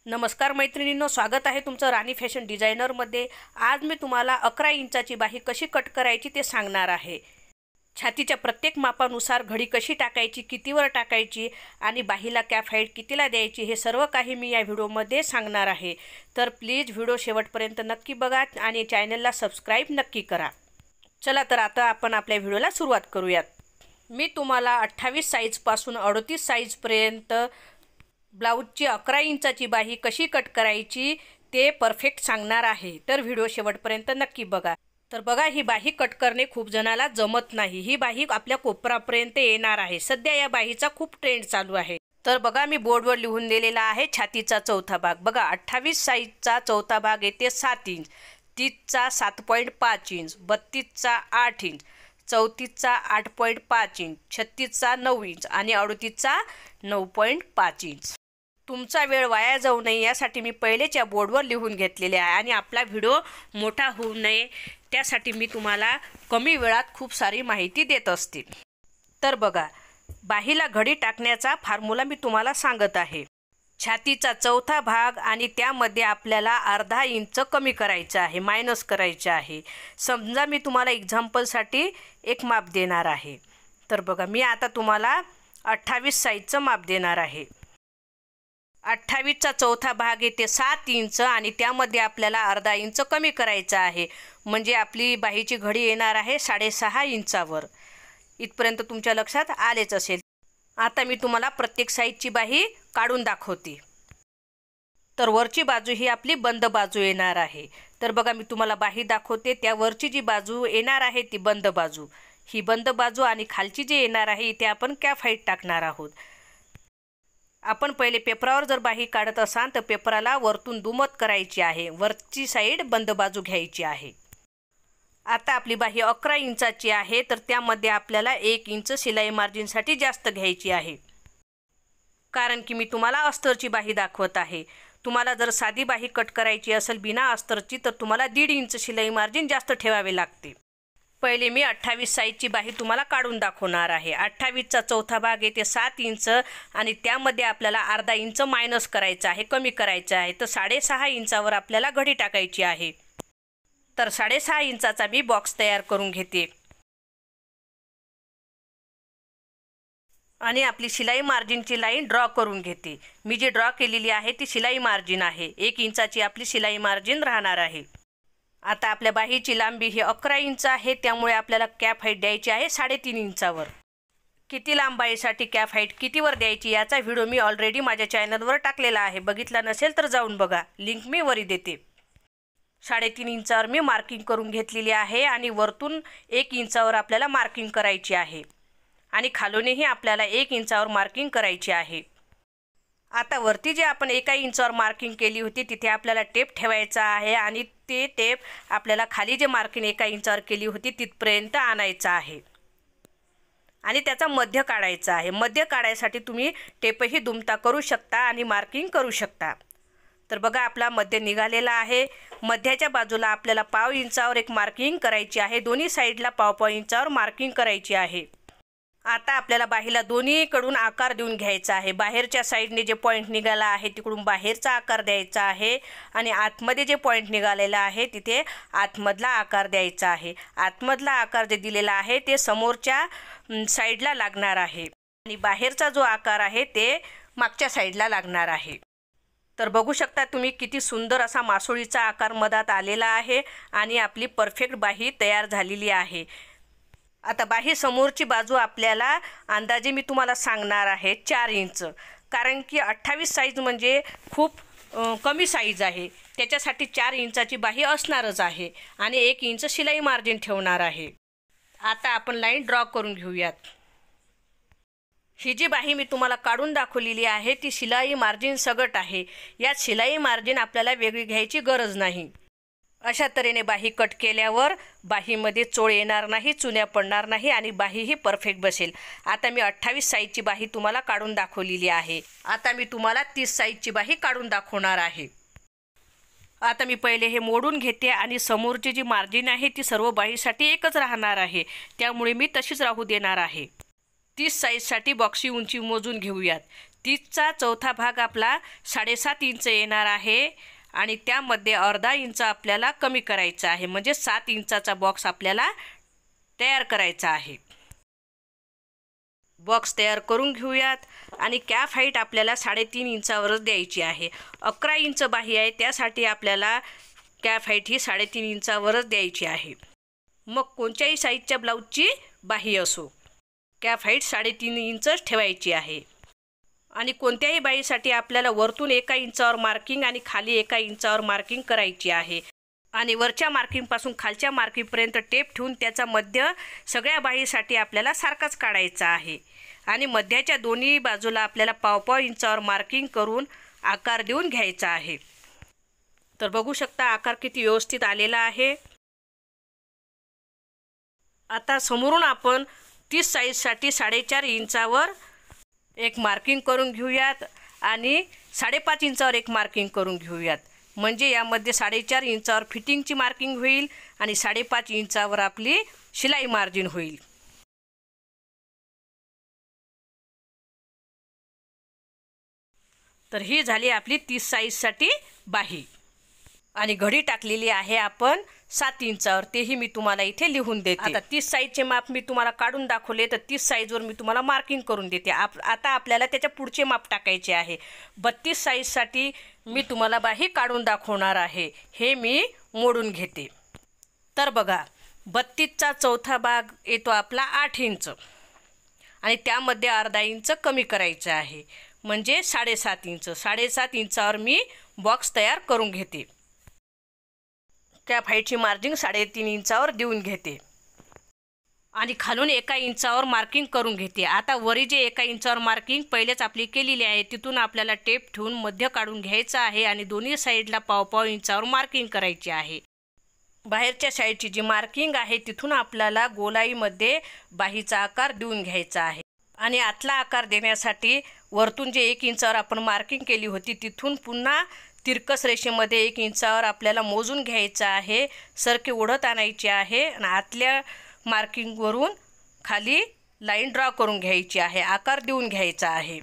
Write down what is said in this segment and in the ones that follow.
नमस्कार मैत्रिणींनो, स्वागत आहे तुमचं राणी फॅशन डिझायनरमध्ये। आज मी तुम्हाला 11 इंचाची बाही कशी कट करायची ते सांगणार आहे। छातीच्या प्रत्येक मापानुसार घडी कशी टाकायची, कितीवर टाकायची आणि बाहीला कॅप हाईट कितीला द्यायची हे सर्व काही मी या व्हिडिओमध्ये सांगणार आहे। तर प्लीज व्हिडिओ शेवटपर्यंत नक्की बघा आणि चॅनलला सबस्क्राईब नक्की करा। चला तर आता आपण आपल्या व्हिडिओला सुरुवात करूयात। मी तुम्हाला 28 साईजपासून 38 साईजपर्यंत ब्लाउजची 11 इंचाची बाही कशी कट करायची ते परफेक्ट सांगणार आहे। तर व्हिडिओ शेवटपर्यंत नक्की बघा। तर बघा, ही बाही कट करणे खूप जणाला जमत नाही। ही बाही आपल्या कोपरापर्यंत येणार आहे। सध्या या बाहीचा खूप ट्रेंड चालू आहे। तर बघा, मी बोर्डवर लिहून दिलेला आहे छातीचा चौथा भाग। बघा, 28 साईजचा चौथा भाग येते 7 इंच, 30चा 7.5 इंच, 32चा 8 इंच, 34चा 8.5 इंच, 36चा 9 इंच आणि 38चा 9.5 इंच। तुमचा वेळ वाया जाऊ नये यासाठी मी पहिलेच या बोर्डवर लिहून घेतलेले आहे आणि आपला व्हिडिओ मोठा होऊ नये त्यासाठी मी तुम्हाला कमी वेळात खूप सारी माहिती देत असते। तर बघा, बाहीला घडी टाकण्याचा फॉर्म्युला मी तुम्हाला सांगत आहे। छातीचा चौथा भाग आणि त्यामध्ये आपल्याला अर्धा इंच कमी करायचं आहे, मायनस करायचं आहे। समजा मी तुम्हाला एक्झाम्पलसाठी एक माप देणार आहे। तर बघा, मी आता तुम्हाला 28 साईजचं माप देणार आहे। 28चा चौथा भाग येते 7 इंच आणि त्यामध्ये आपल्याला अर्धा इंच कमी करायचा आहे, म्हणजे आपली बाहीची घडी येणार आहे 6.5 इंचावर। इथपर्यंत तुमच्या लक्षात आलेच असेल। आता मी तुम्हाला प्रत्येक साईजची बाही काढून दाखवते। तर वरची बाजू ही आपली बंद बाजू येणार आहे। तर बघा, मी तुम्हाला बाही दाखवते। त्या वरची जी बाजू येणार आहे ती बंद बाजू, ही बंद बाजू आणि खालची जी येणार आहे इथे आपण कॅप हाईट टाकणार आहोत। आपण पहिले पेपरावर जर बाही काढत असाल तर पेपराला वरतून दुमत करायची आहे, वरची साईड बंद बाजू घ्यायची आहे। आता आपली बाही 11 इंचाची आहे, तर त्यामध्ये आपल्याला 1 इंच शिलाई मार्जिनसाठी जास्त घ्यायची आहे, कारण की मी तुम्हाला अस्तरची बाही दाखवत आहे। तुम्हाला जर साधी बाही कट करायची असेल बिना अस्तरची तर तुम्हाला 1.5 इंच शिलाई मार्जिन जास्त ठेवावे लागते। पहिले मी 28 साईजची बाही तुम्हाला काढून दाखवणार आहे। 28चा चौथा भाग येते 7 इंच आणि त्यामध्ये आपल्याला अर्धा इंच मायनस करायचा आहे, कमी करायचं आहे। तर 6.5 इंचावर आपल्याला घडी टाकायची आहे। तर 6.5 इंचाचा मी बॉक्स तयार करून घेते आणि आपली शिलाई मार्जिनची लाईन ड्रॉ करून घेते। मी जी ड्रॉ केलेली आहे ती शिलाई मार्जिन आहे। 1 इंचाची आपली शिलाई मार्जिन राहणार आहे। आता आपल्या बाहीची लांबी ही 11 इंच आहे, त्यामुळे आपल्याला कॅप हाईट द्यायची आहे 3.5 इंचावर। किती लांब बाहीसाठी कॅप हाईट कितीवर द्यायची याचा व्हिडिओ मी ऑलरेडी माझ्या चॅनलवर टाकलेला आहे। बघितला नसेल तर जाऊन बघा, लिंक मी वरी देते। 3.5 इंचावर मी मार्किंग करून घेतलेली आहे आणि वरतून 1 इंचावर आपल्याला मार्किंग करायची आहे आणि खालूनही आपल्याला 1 इंचावर मार्किंग करायची आहे। आता वरती जे आपण 1 इंचावर मार्किंग केली होती तिथे आपल्याला टेप ठेवायचा आहे आणि ते टेप आपल्याला खाली जे मार्किंग 1 इंचावर केली होती तिथपर्यंत आणायचं आहे आणि त्याचा मध्य काढायचा आहे। मध्य काढायसाठी तुम्ही टेपही दुमता करू शकता आणि मार्किंग करू शकता। तर बघा, आपला मध्य निघालेला आहे। मध्याच्या बाजूला आपल्याला पाव इंचावर एक मार्किंग करायची आहे, दोन्ही साईडला पाव इंचावर मार्किंग करायची आहे। आता आपल्याला बाहीला दोन्हीकडून आकार देऊन घ्यायचा आहे। बाहेरच्या साईडने जे पॉईंट निघाला आहे तिकडून बाहेरचा आकार द्यायचा आहे आणि आतमध्ये जे पॉईंट निघालेला आहे तिथे आतमधला आकार द्यायचा आहे। आतमधला आकार जे दिलेला आहे ते समोरच्या साईडला लागणार आहे आणि बाहेरचा जो आकार आहे ते मागच्या साईडला लागणार आहे। तर बघू शकता तुम्ही किती सुंदर असा मासोळीचा आकार मधात आलेला आहे आणि आपली परफेक्ट बाही तयार झालेली आहे। आता बाही समोरची बाजू आपल्याला अंदाजे मी तुम्हाला सांगणार आहे 4 इंच, कारण की 28 साईज म्हणजे खूप कमी साईज आहे, त्याच्यासाठी 4 इंचाची बाही असणारच आहे आणि 1 इंच शिलाई मार्जिन ठेवणार आहे। आता आपण लाईन ड्रॉ करून घेऊयात। ही जी बाही मी तुम्हाला काढून दाखवलेली आहे ती शिलाई मार्जिन सगट आहे। यात शिलाई मार्जिन आपल्याला वेगळी घ्यायची गरज नाही। अशा तऱ्हेने बाही कट केल्यावर बाहीमध्ये चोळ येणार नाही, चुन्या पडणार नाही आणि बाहीही परफेक्ट बसेल। आता मी 28 साईजची बाही तुम्हाला काढून दाखवलेली आहे। आता मी तुम्हाला 30 साईजची बाही काढून दाखवणार आहे। आता मी पहिले हे मोडून घेते आणि समोरची जी मार्जिन आहे ती सर्व बाहीसाठी एकच राहणार आहे, त्यामुळे मी तशीच राहू देणार आहे। 30 साईजसाठी बॉक्सची उंची मोजून घेऊयात। 30चा चौथा भाग आपला 7.5 इंच येणार आहे आणि त्यामध्ये अर्धा इंच आपल्याला कमी करायचा आहे, म्हणजे 7 इंचाचा बॉक्स आपल्याला तयार करायचा आहे। बॉक्स तयार करून घेऊयात आणि कॅप हाईट आपल्याला 3.5 इंचावरच द्यायची आहे। 11 इंच बाही आहे, त्यासाठी आपल्याला कॅप हाईट ही 3.5 इंचावरच द्यायची आहे। मग कोणत्याही साईजच्या ब्लाऊजची बाही असो, कॅप हाईट 3.5 इंचच ठेवायची आहे। आणि कोणत्याही बाहीसाठी आपल्याला वरतून 1 इंचावर मार्किंग आणि खाली 1 इंचावर मार्किंग करायची आहे आणि वरच्या मार्किंगपासून खालच्या मार्किंगपर्यंत टेप ठेवून त्याचा मध्य सगळ्या बाहीसाठी आपल्याला सारखाच काढायचा आहे आणि मध्याच्या दोन्ही बाजूला आपल्याला पाव इंचावर मार्किंग करून आकार देऊन घ्यायचा आहे। तर बघू शकता आकार किती व्यवस्थित आलेला आहे। आता समोरून आपण 30 साईजसाठी 4.5 इंचावर एक मार्किंग करून घेऊयात आणि 5.5 इंचावर एक मार्किंग करून घेऊयात, म्हणजे यामध्ये 4.5 इंचावर फिटिंगची मार्किंग होईल आणि 5.5 इंचावर आपली शिलाई मार्जिन होईल। तर ही झाली आपली 30 साईजसाठी बाही आणि घडी टाकलेली आहे आपण 7 इंचावर, तेही मी तुम्हाला इथे लिहून देते। आता 30 साईजचे माप मी तुम्हाला काढून दाखवले, तर 30 साईजवर मी तुम्हाला मार्किंग करून देते। आता आपल्याला त्याच्या पुढचे माप टाकायचे आहे। 32 साईजसाठी मी तुम्हाला बाही काढून दाखवणार आहे, हे मी मोडून घेते। तर बघा 32चा चौथा भाग येतो आपला 8 इंच आणि त्यामध्ये अर्धा इंच कमी करायचं आहे, म्हणजे 7.5 इंच। 7.5 इंचावर मी बॉक्स तयार करून घेते। कॅप हाईटची मार्जिन 3.5 इंचावर देऊन घेते आणि खालून 1 इंचावर मार्किंग करून घेते। आता वरी जे 1 इंचावर मार्किंग पहिलेच आपली केलेली आहे, तिथून आपल्याला टेप ठेवून मध्य काढून घ्यायचं आहे आणि दोन्ही साईडला पाव इंचावर मार्किंग करायची आहे। बाहेरच्या साईडची जी मार्किंग आहे तिथून आपल्याला गोलाईमध्ये बाहीचा आकार देऊन घ्यायचा आहे आणि आतला आकार देण्यासाठी वरतून जे 1 इंचावर आपण मार्किंग केली होती तिथून पुन्हा तिरकस रेषेमध्ये 1 इंचावर आपल्याला मोजून घ्यायचं आहे, सरकी ओढत आणायची आहे आणि आतल्या मार्किंगवरून खाली लाईन ड्रॉ करून घ्यायची आहे, आकार देऊन घ्यायचा आहे।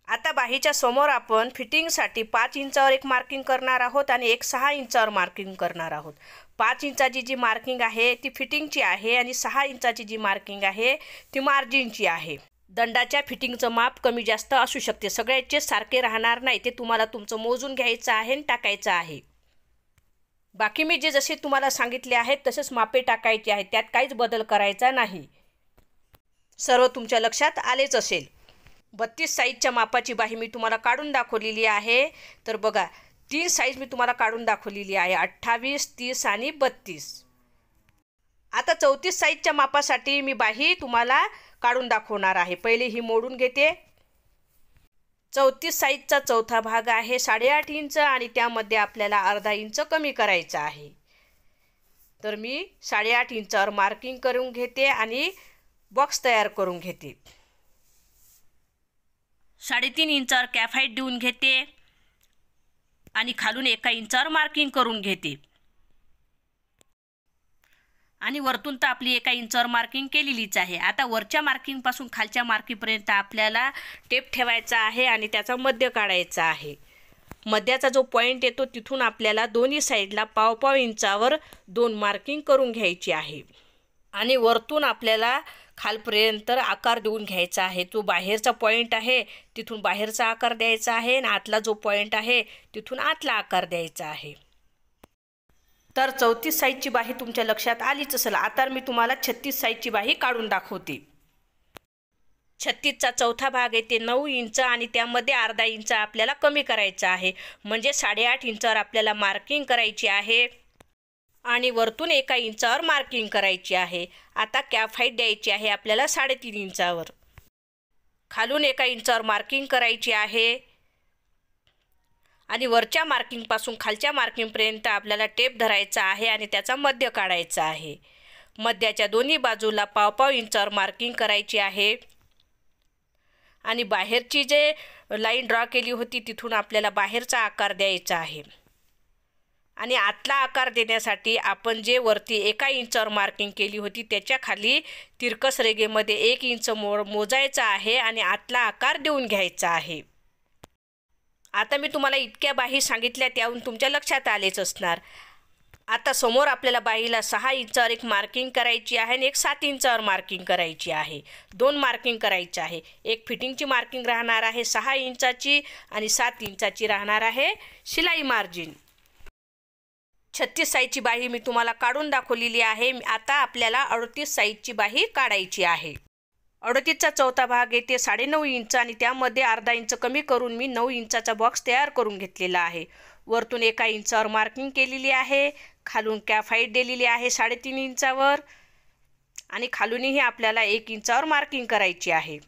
आता बाहीच्या समोर आपण फिटिंगसाठी 5 इंचावर एक मार्किंग करणार आहोत आणि एक 6 इंचावर मार्किंग करणार आहोत। 5 इंचाची जी मार्किंग आहे ती फिटिंगची आहे आणि 6 इंचाची जी मार्किंग आहे ती मार्जिनची आहे। दंडाच्या फिटिंगचं माप कमी जास्त असू शकते, सगळ्याचे सारखे राहणार नाही, ते तुम्हाला तुमचं मोजून घ्यायचं आहे आणि टाकायचं आहे। बाकी मी जे जसे तुम्हाला सांगितले आहेत तसेच मापे टाकायचे आहेत, त्यात काहीच बदल करायचा नाही। सर्व तुमच्या लक्षात आलेच असेल। 32 साईजच्या मापाची बाही मी तुम्हाला काढून दाखवलेली आहे। तर बघा 3 साईज मी तुम्हाला काढून दाखवलेली आहे, 28, 30 आणि 32। आता 34 साईजच्या मापासाठी मी बाही तुम्हाला काढून दाखवणार आहे। पहिले ही मोडून घेते। 34 साईजचा चौथा भाग आहे 8.5 इंच आणि त्यामध्ये आपल्याला अर्धा इंच कमी करायचा आहे। तर मी 8.5 इंचावर मार्किंग करून घेते आणि बॉक्स तयार करून घेते। 3.5 इंचावर कॅप हाईट देऊन घेते आणि खालून 1 इंचावर मार्किंग करून घेते आणि वरतून तर आपली 1 इंचावर मार्किंग केलेलीच आहे। आता वरच्या मार्किंगपासून खालच्या मार्किंगपर्यंत आपल्याला टेप ठेवायचा आहे आणि त्याचा मध्य काढायचा आहे। मध्याचा जो पॉईंट येतो तिथून आपल्याला दोन्ही साईडला पाव इंचावर 2 मार्किंग करून घ्यायची आहे आणि वरतून आपल्याला खालपर्यंत आकार देऊन घ्यायचा आहे। जो बाहेरचा पॉईंट आहे तिथून बाहेरचा आकार द्यायचा आहे आणि आतला जो पॉईंट आहे तिथून आतला आकार द्यायचा आहे। तर 34 साईजची बाही तुमच्या लक्षात आलीच असेल। आता मी तुम्हाला 36 साईजची बाही काढून दाखवते। 36चा चौथा भाग येते 9 इंच आणि त्यामध्ये अर्धा इंच आपल्याला कमी करायचा आहे, म्हणजे 8.5 इंचावर आपल्याला मार्किंग करायची आहे आणि वरतून 1 इंचावर मार्किंग करायची आहे। आता कॅप हाईट द्यायची आहे आपल्याला 3.5 इंचावर, खालून 1 इंचावर मार्किंग करायची आहे आणि वरच्या मार्किंगपासून खालच्या मार्किंगपर्यंत आपल्याला टेप धरायचा आहे आणि त्याचा मध्य काढायचा आहे। मध्याच्या दोन्ही बाजूला पाव इंचावर मार्किंग करायची आहे आणि बाहेरची जे लाईन ड्रॉ केली होती तिथून आपल्याला बाहेरचा आकार द्यायचा आहे आणि आतला आकार देण्यासाठी आपण जे वरती 1 इंचावर मार्किंग केली होती त्याच्या खाली तिरकस रेघेमध्ये 1 इंच मोजायचं आहे आणि आतला आकार देऊन घ्यायचा आहे. आता मी तुम्हाला इतक्या बाही सांगितल्या त्याहून तुमच्या लक्षात आलेच असणार. आता समोर आपल्याला बाहीला 6 इंचावर एक मार्किंग करायची आहे आणि एक 7 इंचावर मार्किंग करायची आहे. 2 मार्किंग करायची आहे. एक फिटिंगची मार्किंग राहणार आहे 6 इंचाची आणि 7 इंचाची राहणार आहे शिलाई मार्जिन. 36 साईजची बाही मी तुम्हाला काढून दाखवलेली आहे. आता आपल्याला 38 साईजची बाही काढायची आहे. 38चा चौथा भाग येते 9.5 इंच आणि त्यामध्ये अर्धा इंच कमी करून मी 9 इंचाचा बॉक्स तयार करून घेतलेला आहे. वरतून 1 इंचावर मार्किंग केलेली आहे, खालून कॅप हाईट दिलेली आहे 3.5 इंचावर आणि खालूनही आपल्याला 1 इंचावर मार्किंग करायची आहे.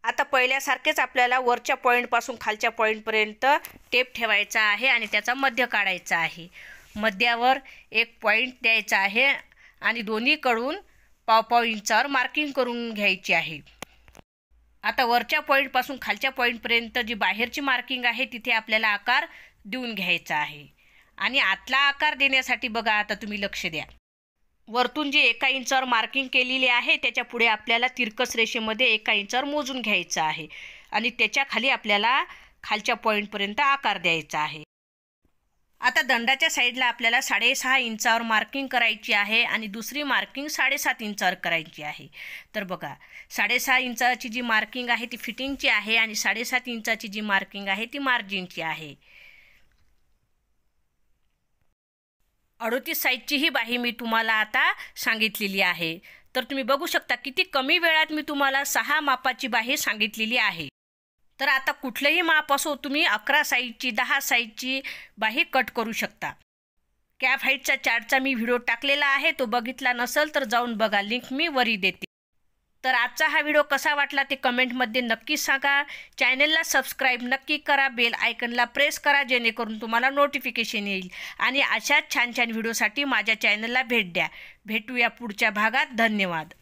आता पहिल्यासारखेच आपल्याला वरच्या पॉईंटपासून खालच्या पॉईंटपर्यंत टेप ठेवायचा आहे आणि त्याचा मध्य काढायचा आहे. मध्यावर एक पॉईंट द्यायचा आहे आणि दोन्हीकडून पाव इंचावर मार्किंग करून घ्यायची आहे. आता वरच्या पॉईंटपासून खालच्या पॉईंटपर्यंत जी बाहेरची मार्किंग आहे तिथे आपल्याला आकार देऊन घ्यायचा आहे. आणि आतला आकार देण्यासाठी बघा आता तुम्ही लक्ष द्या. वरतून जी 1 इंचावर मार्किंग केलेली आहे त्याच्या पुढे आपल्याला तिरकस रेषेमध्ये 1 इंचावर मोजून घ्यायचं आहे आणि त्याच्या खाली आपल्याला खालच्या पॉईंटपर्यंत आकार द्यायचा आहे. आता दंडाच्या साईडला आपल्याला 6.5 इंचावर मार्किंग करायची आहे आणि दुसरी मार्किंग 7.5 इंचावर करायची आहे. तर बघा 6.5 इंचाची जी मार्किंग आहे ती फिटिंगची आहे आणि 7.5 इंचाची जी मार्किंग आहे ती मार्जिनची आहे. 38 साईजची ही बाही मी तुम्हाला आता सांगितलेली आहे. तर तुम्ही बघू शकता किती कमी वेळात मी तुम्हाला 6 मापाची बाही सांगितलेली आहे. तर आता कुठलंही माप असो तुम्ही 11 साईजची 10 साईजची बाही कट करू शकता. कॅप हाईटचा चार्टचा मी व्हिडिओ टाकलेला आहे, तो बघितला नसेल तर जाऊन बघा, लिंक मी वरी देते. तर आजचा हा व्हिडिओ कसा वाटला ते कमेंटमध्ये नक्की सांगा. चॅनलला सबस्क्राईब नक्की करा, बेल आयकनला प्रेस करा जेणेकरून तुम्हाला नोटिफिकेशन येईल. आणि अशाच छान छान व्हिडिओसाठी माझ्या चॅनलला भेट द्या. भेटूया पुढच्या भागात. धन्यवाद.